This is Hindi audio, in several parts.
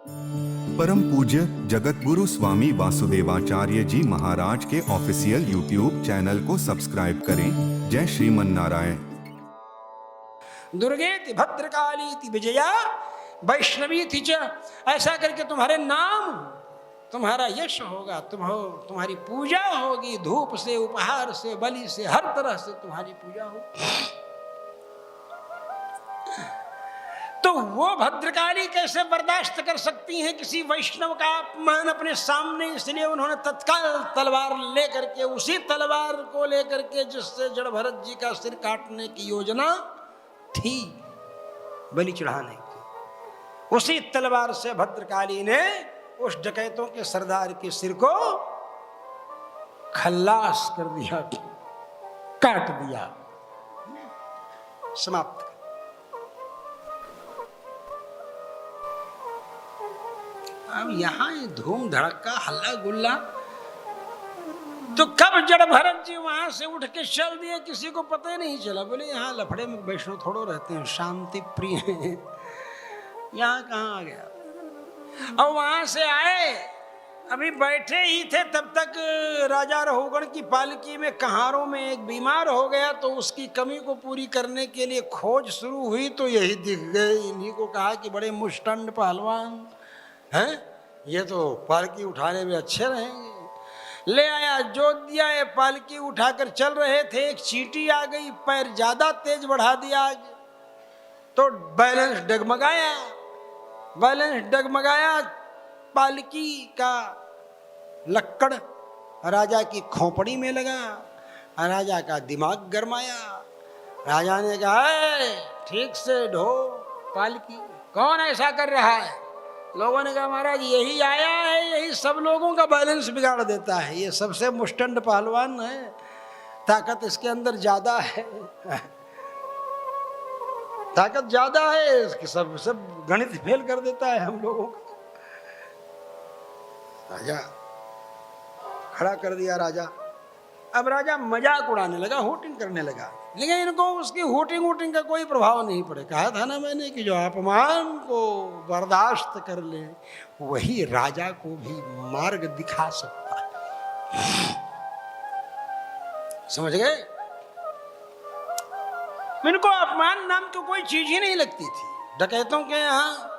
परम पूज्य जगत गुरु स्वामी वासुदेवाचार्य जी महाराज के ऑफिशियल यूट्यूब चैनल को सब्सक्राइब करें। जय श्रीमन नारायण। दुर्गेति भद्रकालीति विजया वैष्णवी थी च, ऐसा करके तुम्हारे नाम, तुम्हारा यश होगा, तुम्हारी पूजा होगी, धूप से, उपहार से, बलि से, हर तरह से तुम्हारी पूजा होगी। तो वो भद्रकाली कैसे बर्दाश्त कर सकती हैं किसी वैष्णव का अपमान अपने सामने, इसलिए उन्होंने तत्काल तलवार लेकर के, उसी तलवार को लेकर के जिससे जड़ भरत जी का सिर काटने की योजना थी, बलि चढ़ाने की, उसी तलवार से भद्रकाली ने उस डकैतों के सरदार के सिर को खल्लास कर दिया, काट दिया, समाप्त। अब यहां ये धूम धड़का हल्ला गुल्ला, तो कब जड़ भरत जी वहां से उठ के चल दिए किसी को पता ही नहीं चला। बोले यहाँ लफड़े में वैष्णव थोड़ो रहते हैं, शांति प्रिय हैं, यहाँ कहाँ आ गया। और वहां से आए, अभी बैठे ही थे तब तक राजा रहुगण की पालकी में कहारों में एक बीमार हो गया, तो उसकी कमी को पूरी करने के लिए खोज शुरू हुई, तो यही दिख गए। इन्हीं को कहा कि बड़े मुष्टंड पहलवान हैं, ये तो पालकी उठाने में अच्छे रहेंगे। ले आया, जोत दिया, ये पालकी उठाकर चल रहे थे, एक चींटी आ गई, पैर ज्यादा तेज बढ़ा दिया तो बैलेंस डगमगाया, पालकी का लक्कड़ राजा की खोपड़ी में लगा, राजा का दिमाग गरमाया। राजा ने कहा, ठीक से ढो पालकी। कौन ऐसा कर रहा है? लोगों ने कहा, महाराज यही आया है, यही सब लोगों का बैलेंस बिगाड़ देता है, ये सबसे मुष्टंड पहलवान है, ताकत इसके अंदर ज्यादा है, ताकत ज्यादा है इसकी, सब गणित फेल कर देता है हम लोगों को। राजा खड़ा कर दिया राजा। अब राजा मजाक उड़ाने लगा, होटिंग करने लगा, लेकिन इनको उसकी होटिंग का कोई प्रभाव नहीं पड़े। कहा था ना मैंने कि जो अपमान को बर्दाश्त कर ले वही राजा को भी मार्ग दिखा सकता है। समझ गए? इनको अपमान नाम की कोई चीज ही नहीं लगती थी। डकैतों के यहाँ,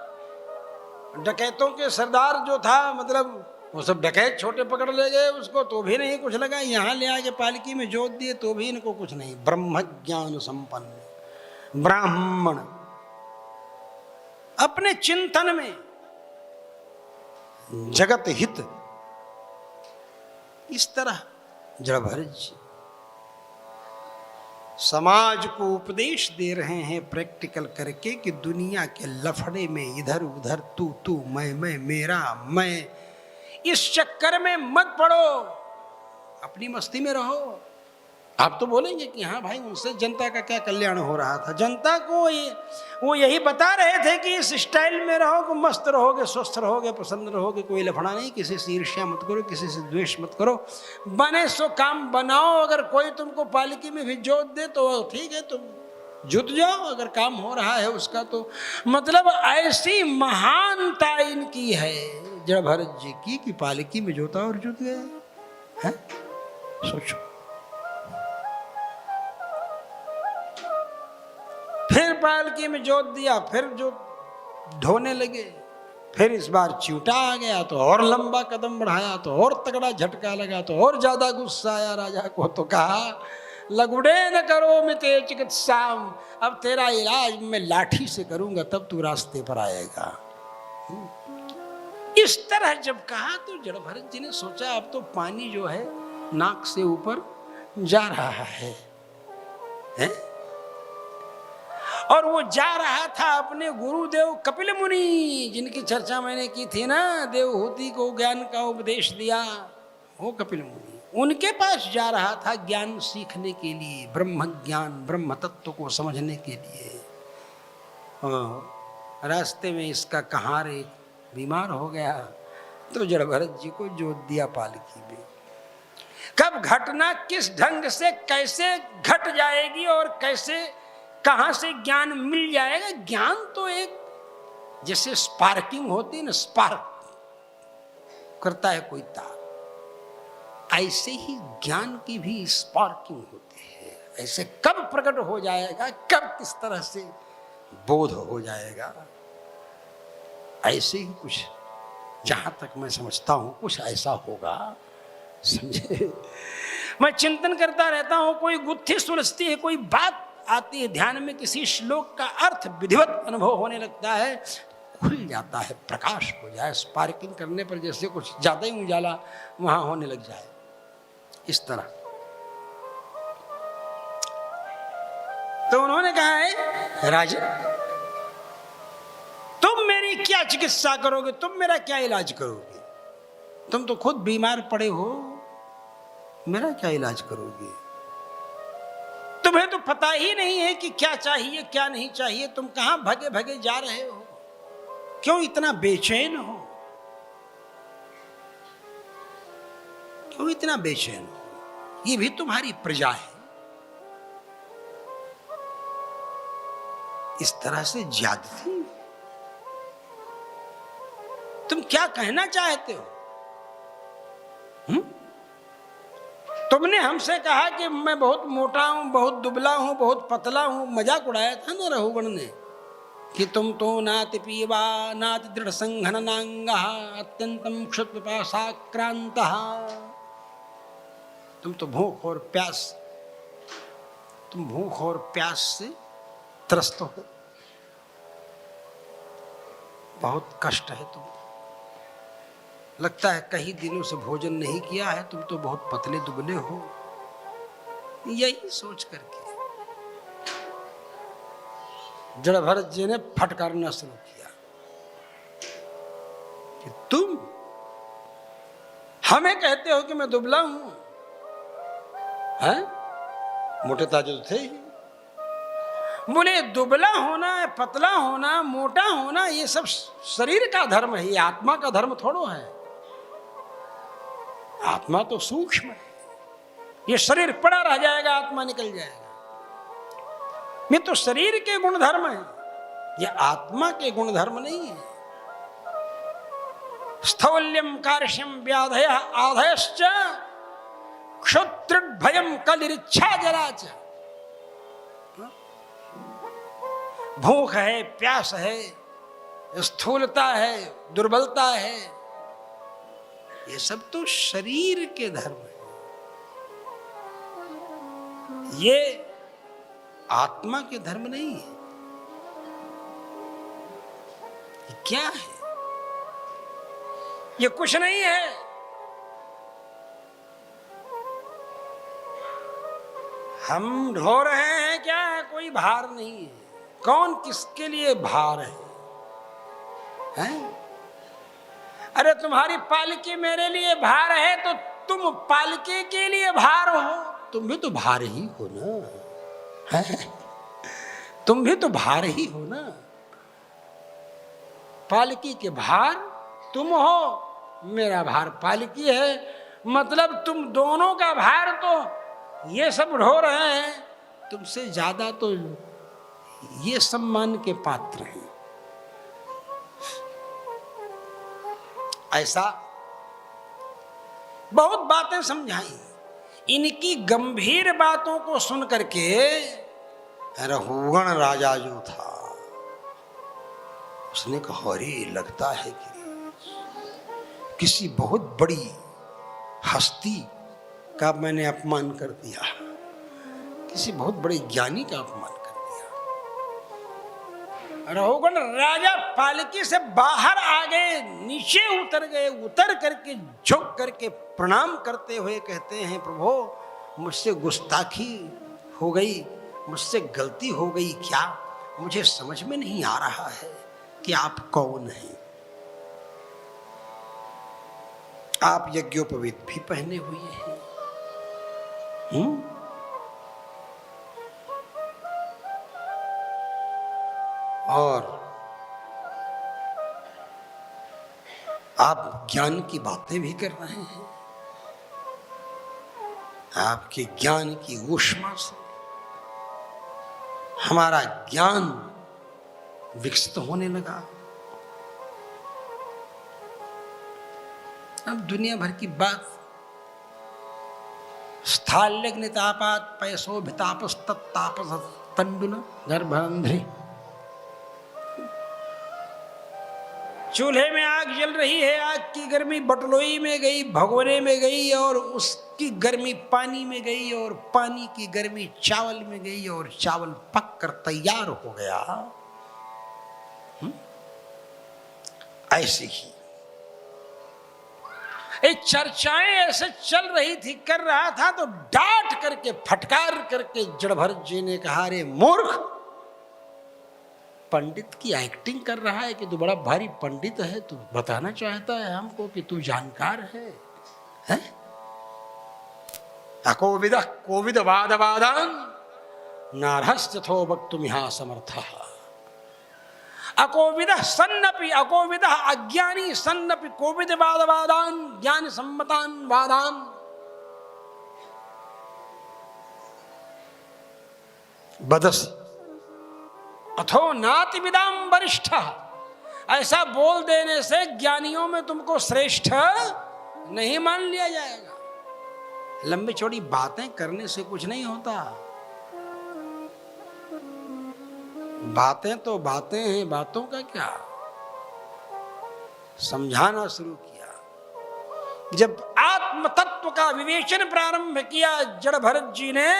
डकैतों के सरदार जो था, मतलब वो सब डकैत छोटे पकड़ ले गए उसको, तो भी नहीं कुछ लगा। यहाँ ले आके पालकी में जोत दिए तो भी इनको कुछ नहीं। ब्रह्म ज्ञान संपन्न ब्राह्मण अपने चिंतन में जगत हित, इस तरह जड़ भरत जी समाज को उपदेश दे रहे हैं प्रैक्टिकल करके कि दुनिया के लफड़े में इधर उधर तू मैं मेरा मैं, इस चक्कर में मत पड़ो, अपनी मस्ती में रहो। आप तो बोलेंगे कि हाँ भाई, उनसे जनता का क्या कल्याण हो रहा था। जनता को वो यही बता रहे थे कि इस स्टाइल में रहो, मस्त रहोगे, स्वस्थ रहोगे, प्रसन्न रहोगे, कोई लफड़ा नहीं, किसी से ईर्ष्या मत करो, किसी से द्वेष मत करो, बने सो काम बनाओ। अगर कोई तुमको पालकी में भी जोत दे तो ठीक है, तुम जुट जाओ, अगर काम हो रहा है उसका तो। मतलब ऐसी महानता इनकी है जड़ भरत जी की कि पालकी में जोता और जुट गए हैं। सोचो, फिर पालकी में जोत दिया, फिर जो ढोने लगे, फिर इस बार चिवटा आ गया तो और लंबा कदम बढ़ाया, तो और तगड़ा झटका लगा, तो और ज्यादा गुस्सा आया राजा को। तो कहा, लगुड़े न करो मिते चिकित्साम, अब तेरा इलाज मैं लाठी से करूंगा, तब तू रास्ते पर आएगा। इस तरह जब कहा तो जड़ भरत जी ने सोचा, अब तो पानी जो है नाक से ऊपर जा रहा है? और वो जा रहा था अपने गुरुदेव कपिल मुनि, जिनकी चर्चा मैंने की थी ना, देवहूति को ज्ञान का उपदेश दिया, वो कपिल मुनि, उनके पास जा रहा था ज्ञान सीखने के लिए, ब्रह्म ज्ञान, ब्रह्म तत्व को समझने के लिए। रास्ते में इसका कहार एक बीमार हो गया, तो जड़ भरत जी को जोत दिया पालकी में। कब घटना किस ढंग से कैसे घट जाएगी और कैसे कहां से ज्ञान मिल जाएगा, ज्ञान तो एक जैसे स्पार्किंग होती है ना, स्पार्क करता है कोई तार, ऐसे ही ज्ञान की भी स्पार्किंग होती है। ऐसे कब प्रकट हो जाएगा, कब किस तरह से बोध हो जाएगा, ऐसे ही कुछ, जहां तक मैं समझता हूं कुछ ऐसा होगा, समझे। मैं चिंतन करता रहता हूं, कोई गुत्थी सुलझती है, कोई बात आती है ध्यान में, किसी श्लोक का अर्थ विधिवत अनुभव होने लगता है, खुल जाता है, प्रकाश हो जाए, स्पार्किंग करने पर जैसे कुछ ज्यादा ही उजाला वहां होने लग जाए, इस तरह। तो उन्होंने कहा है, राजा तुम मेरी क्या चिकित्सा करोगे, तुम मेरा क्या इलाज करोगे, तुम तो खुद बीमार पड़े हो, मेरा क्या इलाज करोगे, तुम्हें तो पता ही नहीं है कि क्या चाहिए क्या नहीं चाहिए, तुम कहां भगे भगे जा रहे हो, क्यों इतना बेचैन हो, क्यों इतना बेचैन हो, ये भी तुम्हारी प्रजा है। इस तरह से ज्यादती, तुम क्या कहना चाहते हो? तुमने हमसे कहा कि मैं बहुत मोटा हूं, बहुत दुबला हूं, बहुत पतला हूं, मजाक उड़ाया था ना रघुगण ने कि तुम तो नाति पीवा नाति दृढ़ संघननांगा अत्यंतम क्षुत पिपासाक्रांत, तुम तो भूख और प्यास, तुम भूख और प्यास से त्रस्त हो, बहुत कष्ट है तुम, लगता है कई दिनों से भोजन नहीं किया है, तुम तो बहुत पतले दुबले हो। यही सोच करके जड़ भरत जी ने फटकारना शुरू किया कि तुम हमें कहते हो कि मैं दुबला हूं, हैं? मोटे ताजे तो थे ही। बोले दुबला होना, पतला होना, मोटा होना, ये सब शरीर का धर्म है, ये आत्मा का धर्म थोड़ो है। आत्मा तो सूक्ष्म है, ये शरीर पड़ा रह जाएगा, आत्मा निकल जाएगा। ये तो शरीर के गुण धर्म है, ये आत्मा के गुण धर्म नहीं है। स्थौल्यम कार्श्यम व्याधय आधयश्च क्षुत्रुड भयम कलिरिच्छा जराच। भूख है, प्यास है, स्थूलता है, दुर्बलता है, ये सब तो शरीर के धर्म है, ये आत्मा के धर्म नहीं है। ये क्या है? ये कुछ नहीं है। हम ढो रहे हैं क्या? कोई भार नहीं है। कौन किसके लिए भार है? हैं? अरे तुम्हारी पालकी मेरे लिए भार है तो तुम पालकी के लिए भार हो, तुम भी तो भार ही हो ना, है? तुम भी तो भार ही हो ना। पालकी के भार तुम हो, मेरा भार पालकी है, मतलब तुम दोनों का भार तो ये सब ढो रहे हैं, तुमसे ज्यादा तो ये सम्मान के पात्र हैं। ऐसा बहुत बातें समझाई। इनकी गंभीर बातों को सुन करके रघुगण राजा जो था उसने कहा, अरे लगता है कि किसी बहुत बड़ी हस्ती का मैंने अपमान कर दिया, किसी बहुत बड़े ज्ञानी का अपमान कर दिया। रघुगण राजा पालकी से बाहर आ गए, नीचे उतर गए, उतर करके झुक करके प्रणाम करते हुए कहते हैं, प्रभु मुझसे गुस्ताखी हो गई, मुझसे गलती हो गई क्या? मुझे समझ में नहीं आ रहा है कि आप कौन हैं। आप यज्ञोपवीत भी पहने हुए हैं, और आप ज्ञान की बातें भी कर रहे हैं। आपके ज्ञान की ऊष्मा से हमारा ज्ञान विकसित होने लगा, अब दुनिया भर की बात। स्थाल्यग्नितापात पैसोभितापस्तत्तापस तंडुन गर्भांध्री। चूल्हे में आग जल रही है, आग की गर्मी बटलोई में गई, भगोने में गई, और उसकी गर्मी पानी में गई, और पानी की गर्मी चावल में गई, और चावल पक कर तैयार हो गया। ऐसे ही एक चर्चाएं ऐसे चल रही थी, कर रहा था, तो डांट करके फटकार करके जड़भरत जी ने कहा, रे मूर्ख, पंडित की एक्टिंग कर रहा है कि तू बड़ा भारी पंडित है, तू बताना चाहता है हमको कि तू जानकार है? अकोविद कोविद वाद वादान नारहस्यथो वक्तुमिहा समर्थः। अकोविद सन्नपि अकोविद अज्ञानी सन्नपि कोविद वाद वादान ज्ञान सम्मतान वादान। बदसी अथो नाति विदाम वरिष्ठ। ऐसा बोल देने से ज्ञानियों में तुमको श्रेष्ठ नहीं मान लिया जाएगा। लंबी चौड़ी बातें करने से कुछ नहीं होता। बातें तो बातें हैं, बातों का क्या। समझाना शुरू किया। जब आत्म तत्व का विवेचन प्रारंभ किया जड़भरत जी ने,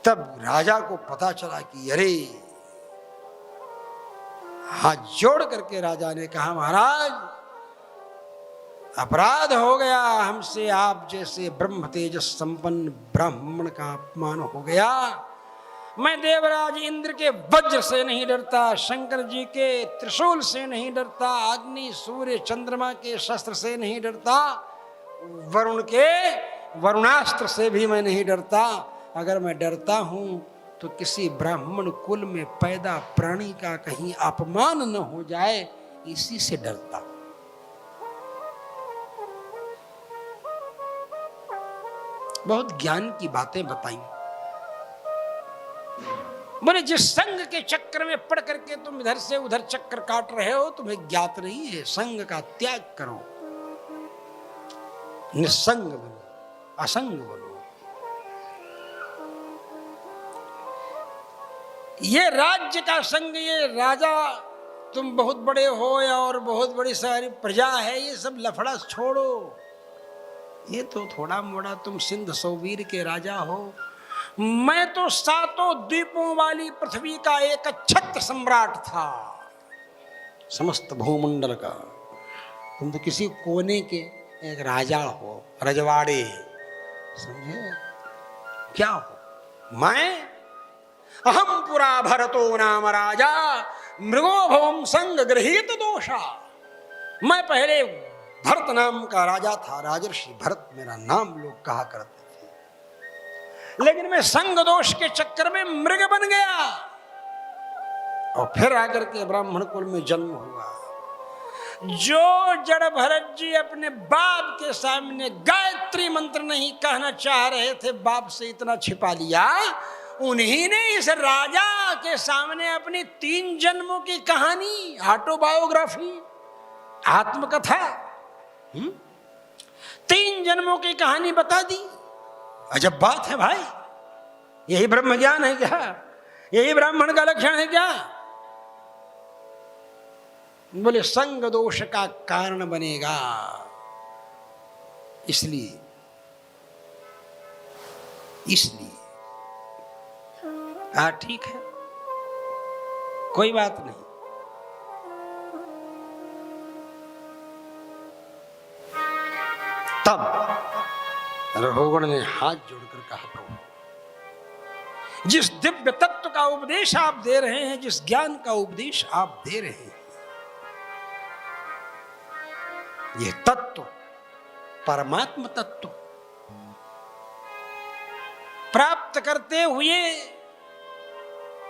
तब राजा को पता चला कि अरे, हाथ जोड़ करके राजा ने कहा, महाराज अपराध हो गया हमसे, आप जैसे ब्रह्म तेजस संपन्न ब्राह्मण का अपमान हो गया। मैं देवराज इंद्र के वज्र से नहीं डरता, शंकर जी के त्रिशूल से नहीं डरता, अग्नि सूर्य चंद्रमा के शस्त्र से नहीं डरता, वरुण के वरुणास्त्र से भी मैं नहीं डरता। अगर मैं डरता हूं तो किसी ब्राह्मण कुल में पैदा प्राणी का कहीं अपमान न हो जाए, इसी से डरता। बहुत ज्ञान की बातें बताई। बोले, जिस संग के चक्कर में पड़ करके तुम इधर से उधर चक्कर काट रहे हो, तुम्हें ज्ञात नहीं है। संग का त्याग करो, निसंग बनो, असंग बनो। ये राज्य का संग, ये राजा तुम बहुत बड़े हो और बहुत बड़ी सारी प्रजा है, ये सब लफड़ा छोड़ो। ये तो थोड़ा मोड़ा, तुम सिंध सौवीर के राजा हो। मैं तो सातों द्वीपों वाली पृथ्वी का एक छत्र सम्राट था, समस्त भूमंडल का। तुम तो किसी कोने के एक राजा हो, रजवाड़े, समझे क्या हो। मैं अहम पुरा भरतो नाम राजा, मृगो भवम संग गृहीत दोषा। मैं पहले भरत नाम का राजा था, राजर्षि भरत मेरा नाम लोग कहा करते थे, लेकिन मैं संग दोष के चक्कर में मृग बन गया और फिर आकर के ब्राह्मण कुल में जन्म हुआ। जो जड़ भरत जी अपने बाप के सामने गायत्री मंत्र नहीं कहना चाह रहे थे, बाप से इतना छिपा लिया, उन्हीं ने इस राजा के सामने अपनी 3 जन्मों की कहानी, ऑटोबायोग्राफी, आत्मकथा, 3 जन्मों की कहानी बता दी। अजब बात है भाई, यही ब्रह्म ज्ञान है क्या? यही ब्राह्मण का लक्षण है क्या? बोले, संग दोष का कारण बनेगा, इसलिए ठीक है, कोई बात नहीं। तब रघुगण ने हाथ जोड़कर कहा, प्रभु, जिस दिव्य तत्व का उपदेश आप दे रहे हैं, जिस ज्ञान का उपदेश आप दे रहे हैं, यह तत्व परमात्म तत्व प्राप्त करते हुए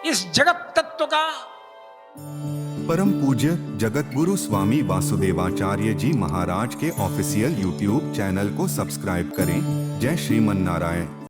इस जगत तत्व का परम पूज्य जगत गुरु स्वामी वासुदेवाचार्य जी महाराज के ऑफिशियल यूट्यूब चैनल को सब्सक्राइब करें। जय श्रीमन नारायण।